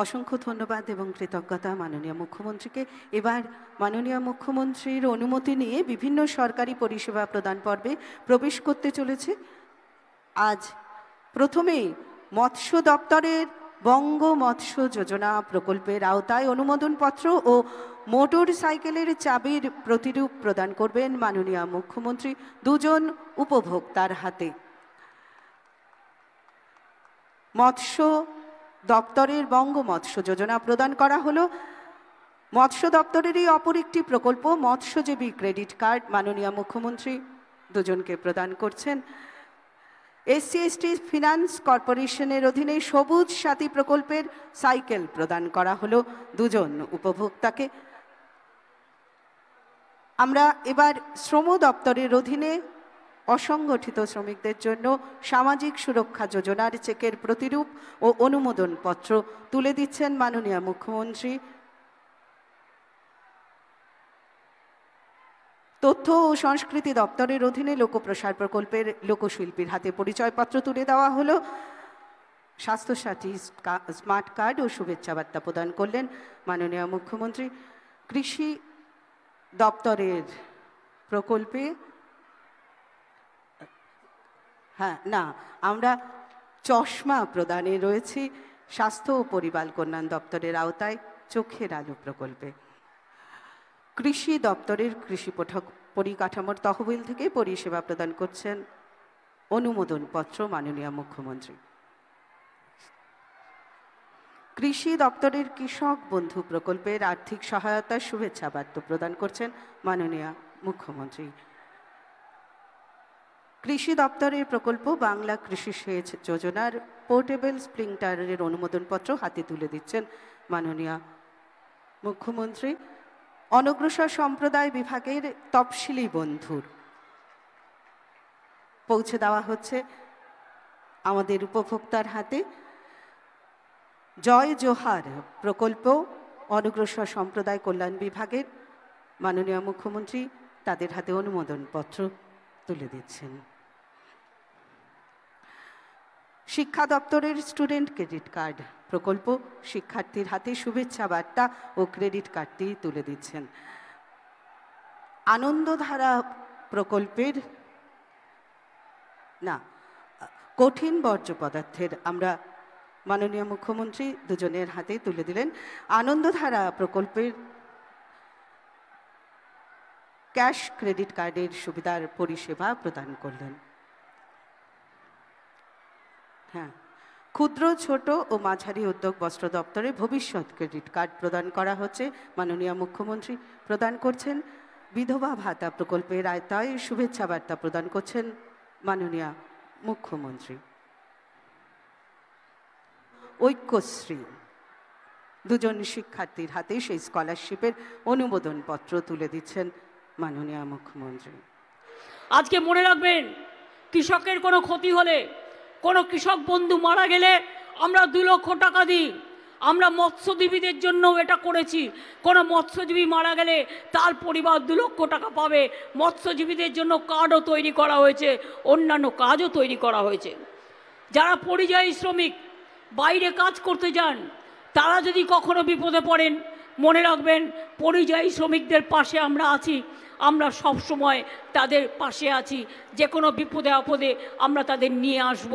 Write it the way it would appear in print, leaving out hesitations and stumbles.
অসংখ্য ধন্যবাদ এবং কৃতজ্ঞতা মাননীয় মুখ্যমন্ত্রীকে। এবার মাননীয় মুখ্যমন্ত্রীর অনুমতি নিয়ে বিভিন্ন সরকারি পরিষেবা প্রদান পর্বে প্রবেশ করতে চলেছে। আজ প্রথমেই মৎস্য দপ্তরের বঙ্গ মৎস্য যোজনা প্রকল্পের আওতায় অনুমোদনপত্র ও মোটর সাইকেলের চাবির প্রতিরূপ প্রদান করবেন মাননীয় মুখ্যমন্ত্রী দুজন উপভোক্তার হাতে। মৎস্য দপ্তরের বঙ্গ মৎস্য যোজনা প্রদান করা হলো। মৎস্য দপ্তরেরই অপর একটি প্রকল্প মৎস্যজীবী ক্রেডিট কার্ড মাননীয় মুখ্যমন্ত্রী দুজনকে প্রদান করছেন। এসসি/এসটি ফিনান্স কর্পোরেশনের অধীনে সবুজ সাথী প্রকল্পের সাইকেল প্রদান করা হলো দুজন উপভোক্তাকে। আমরা এবার শ্রম দপ্তরের অধীনে অসংগঠিত শ্রমিকদের জন্য সামাজিক সুরক্ষা যোজনার চেকের প্রতিরূপ ও অনুমোদন পত্র তুলে দিচ্ছেন মাননীয় মুখ্যমন্ত্রী। তথ্য ও সংস্কৃতি দপ্তরের অধীনে লোকপ্রসার প্রকল্পের লোকশিল্পীর হাতে পরিচয়পত্র তুলে দেওয়া হলো। স্বাস্থ্যসাথী স্মার্ট কার্ড ও শুভেচ্ছা বার্তা প্রদান করলেন মাননীয় মুখ্যমন্ত্রী। কৃষি দপ্তরের প্রকল্পে আমরা চশমা প্রদানে রয়েছি স্বাস্থ্য ও পরিবার কল্যাণ দপ্তরের আওতায় চোখের আলো প্রকল্পে। কৃষি দপ্তরের কৃষি পরিকাঠামোর তহবিল থেকে পরিষেবা প্রদান করছেন অনুমোদনপত্র মাননীয় মুখ্যমন্ত্রী। কৃষি দপ্তরের কৃষক বন্ধু প্রকল্পের আর্থিক সহায়তার শুভেচ্ছা বার্তা প্রদান করছেন মাননীয় মুখ্যমন্ত্রী। কৃষি দপ্তরের প্রকল্প বাংলা কৃষি সেচ যোজনার পোর্টেবল স্প্রিংটারের অনুমোদনপত্র হাতে তুলে দিচ্ছেন মাননীয় মুখ্যমন্ত্রী। অনগ্রসর সম্প্রদায় বিভাগের তফসিলি বন্ধুর পৌঁছে দেওয়া হচ্ছে আমাদের উপভোক্তার হাতে। জয় জোহার প্রকল্প অনগ্রসর সম্প্রদায় কল্যাণ বিভাগের মাননীয় মুখ্যমন্ত্রী তাদের হাতে অনুমোদনপত্র তুলে দিচ্ছেন। শিক্ষা দপ্তরের স্টুডেন্ট ক্রেডিট কার্ড প্রকল্প শিক্ষার্থীর হাতে শুভেচ্ছা বার্তা ও ক্রেডিট কার্ডটি তুলে দিচ্ছেন। আনন্দধারা প্রকল্পের কঠিন বর্জ্য পদার্থের আমরা মাননীয় মুখ্যমন্ত্রী দুজনের হাতে তুলে দিলেন। আনন্দধারা প্রকল্পের ক্যাশ ক্রেডিট কার্ডের সুবিধার পরিষেবা প্রদান করলেন। ক্ষুদ্র ছোট ও মাঝারি উদ্যোগ বস্ত্র দপ্তরে ভবিষ্যৎ ক্রেডিট কার্ড প্রদান করা হচ্ছে মাননীয় মুখ্যমন্ত্রী প্রদান করছেন। বিধবা ভাতা প্রকল্পের আওতায় শুভেচ্ছা বার্তা প্রদান করছেন মাননীয় মুখ্যমন্ত্রী। ঐক্যশ্রী দুজন শিক্ষার্থীর হাতে সেই স্কলারশিপের অনুমোদনপত্র তুলে দিচ্ছেন মাননীয় মুখ্যমন্ত্রী। আজকে মনে রাখবেন, কৃষকের কোনো ক্ষতি হলে, কোনো কৃষক বন্ধু মারা গেলে আমরা 2 লক্ষ টাকা দিই। আমরা মৎস্যজীবীদের জন্য এটা করেছি। কোনো মৎস্যজীবী মারা গেলে তার পরিবার 2 লক্ষ টাকা পাবে। মৎস্যজীবীদের জন্য কার্ডও তৈরি করা হয়েছে, অন্যান্য কাজও তৈরি করা হয়েছে। যারা পরিযায়ী শ্রমিক বাইরে কাজ করতে যান, তারা যদি কখনো বিপদে পড়েন, মনে রাখবেন পরিযায়ী শ্রমিকদের পাশে আমরা আছি। আমরা সব সময় তাদের পাশে আছি। যে কোনো বিপদে আপদে আমরা তাদের নিয়ে আসব।